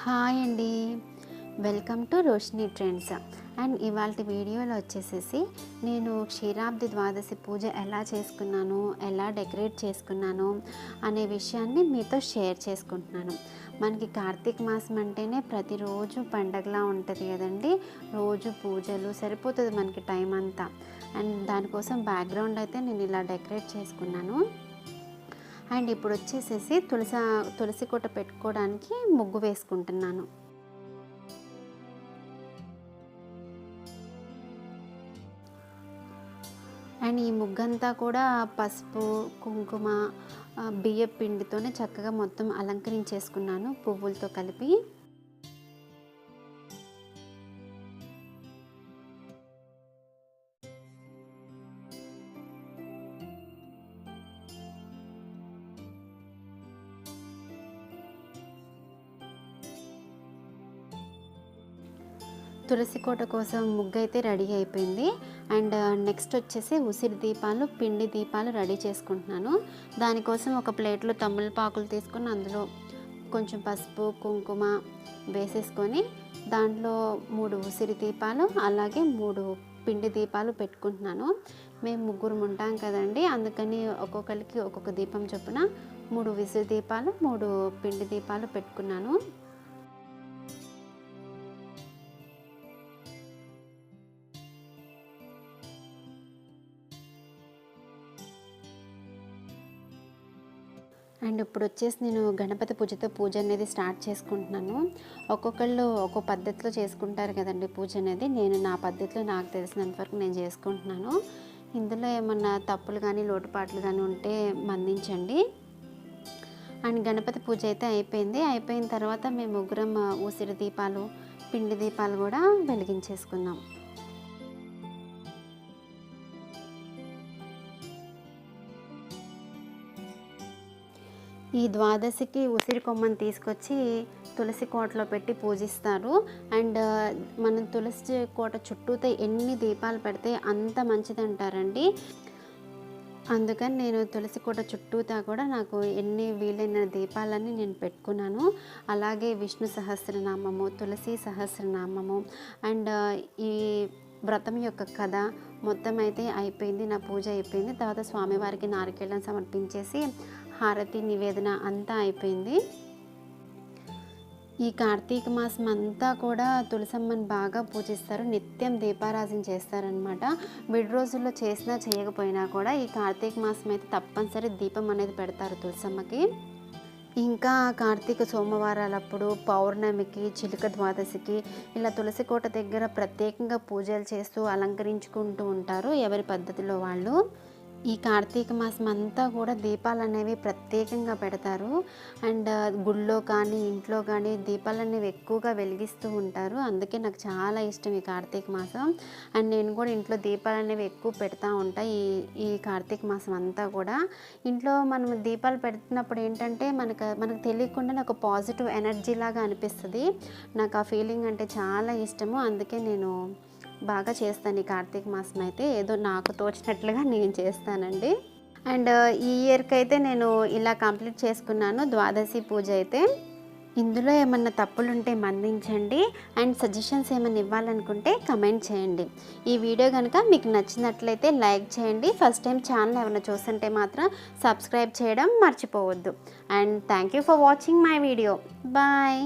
Hi అండి, welcome to Roshini trends. And ఇవాళ వీడియోలో వచ్చేసేసి నేను క్షీరాబ్ది ద్వాదశి పూజ ఎలా చేసుకున్నాను, ఎలా డెకరేట్ చేసుకున్నాను అనే విషయాన్ని మీతో షేర్ చేసుకుంటున్నాను. మనకి కార్తీక మాసం అంటేనే ప్రతిరోజు పండగలా ఉంటుంది కదండి. రోజు పూజలు సరిపోతుంది మనకి టైం అంతా. అండ్ దానికోసం బ్యాక్గ్రౌండ్ అయితే నేను ఇలా డెకరేట్ చేసుకున్నాను. అండ్ ఇప్పుడు వచ్చేసేసి తులసి కోట పెట్టుకోవడానికి ముగ్గు వేసుకుంటున్నాను. అండ్ ఈ ముగ్గంతా కూడా పసుపు, కుంకుమ, బియ్యం పిండితోనే చక్కగా మొత్తం అలంకరించేసుకున్నాను పువ్వులతో కలిపి. తులసి కోట కోసం ముగ్గు అయితే రెడీ అయిపోయింది. అండ్ నెక్స్ట్ వచ్చేసి ఉసిరి దీపాలు, పిండి దీపాలు రెడీ చేసుకుంటున్నాను. దానికోసం ఒక ప్లేట్లో తమలపాకులు తీసుకొని అందులో కొంచెం పసుపు, కుంకుమ వేసేసుకొని దాంట్లో 3 ఉసిరి దీపాలు అలాగే 3 పిండి దీపాలు పెట్టుకుంటున్నాను. మేము ముగ్గురు ఉంటాం కదండి, అందుకని ఒక్కొక్కరికి ఒక్కొక్క దీపం చొప్పున 3 ఉసిరి దీపాలు, 3 పిండి దీపాలు పెట్టుకున్నాను. అండ్ ఇప్పుడు వచ్చేసి నేను గణపతి పూజతో పూజ అనేది స్టార్ట్ చేసుకుంటున్నాను. ఒక్కొక్కళ్ళు ఒక్కో పద్ధతిలో చేసుకుంటారు కదండి పూజ అనేది. నేను నా పద్ధతిలో నాకు తెలిసినంత వరకు నేను చేసుకుంటున్నాను. ఇందులో ఏమన్నా తప్పులు కానీ లోటుపాట్లు కానీ ఉంటే మన్నించండి. అండ్ గణపతి పూజ అయితే అయిపోయిన తర్వాత మేము ముగ్గురం ఉసిరి దీపాలు, పిండి దీపాలు కూడా వెలిగించేసుకుందాం. ఈ ద్వాదశికి ఉసిరి కొమ్మని తీసుకొచ్చి తులసి కోటలో పెట్టి పూజిస్తారు. అండ్ మనం తులసి కోట చుట్టూతో ఎన్ని దీపాలు పెడితే అంత మంచిది అంటారండి. అందుకని నేను తులసి కోట చుట్టూతా కూడా నాకు ఎన్ని వీలైన దీపాలన్నీ నేను పెట్టుకున్నాను. అలాగే విష్ణు సహస్రనామము, తులసి సహస్రనామము అండ్ ఈ వ్రతం యొక్క కథ మొత్తం అయితే అయిపోయింది. నా పూజ అయిపోయింది. తర్వాత స్వామివారికి నారికేళం సమర్పించేసి హారతి నివేదన అంతా అయిపోయింది. ఈ కార్తీక మాసం అంతా కూడా తులసమ్మని బాగా పూజిస్తారు. నిత్యం దీపారాధన చేస్తారనమాట. విడి రోజుల్లో చేసినా చేయకపోయినా కూడా ఈ కార్తీక మాసం అయితే తప్పనిసరి దీపం అనేది పెడతారు తులసమ్మకి. ఇంకా కార్తీక సోమవారాలప్పుడు, పౌర్ణమికి, చిలుక ద్వాదశికి ఇలా తులసి కోట దగ్గర ప్రత్యేకంగా పూజలు చేస్తూ అలంకరించుకుంటూ ఉంటారు ఎవరి పద్ధతిలో వాళ్ళు. ఈ కార్తీక మాసం అంతా కూడా దీపాలు అనేవి ప్రత్యేకంగా పెడతారు. అండ్ గుళ్ళో కానీ ఇంట్లో కానీ దీపాలు అనేవి ఎక్కువగా వెలిగిస్తూ ఉంటారు. అందుకే నాకు చాలా ఇష్టం ఈ కార్తీక మాసం. అండ్ నేను కూడా ఇంట్లో దీపాలు అనేవి ఎక్కువ పెడతా ఉంటాను. ఈ కార్తీక మాసం అంతా కూడా ఇంట్లో మనం దీపాలు పెడుతున్నప్పుడు ఏంటంటే మనకు తెలియకుండా నాకు పాజిటివ్ ఎనర్జీ లాగా అనిపిస్తుంది. నాకు ఆ ఫీలింగ్ అంటే చాలా ఇష్టము. అందుకే నేను బాగా చేస్తాను ఈ కార్తీక మాసం అయితే. ఏదో నాకు తోచినట్లుగా నేను చేస్తానండి. అండ్ ఈ ఇయర్కి అయితే నేను ఇలా కంప్లీట్ చేసుకున్నాను ద్వాదశి పూజ అయితే. ఇందులో ఏమన్నా తప్పులుంటే మన్నించండి. అండ్ సజెషన్స్ ఏమైనా ఇవ్వాలనుకుంటే కమెంట్ చేయండి. ఈ వీడియో కనుక మీకు నచ్చినట్లయితే లైక్ చేయండి. ఫస్ట్ టైం ఛానల్ ఏమైనా చూస్తుంటే మాత్రం సబ్స్క్రైబ్ చేయడం మర్చిపోవద్దు. And thank you for watching my video. Bye.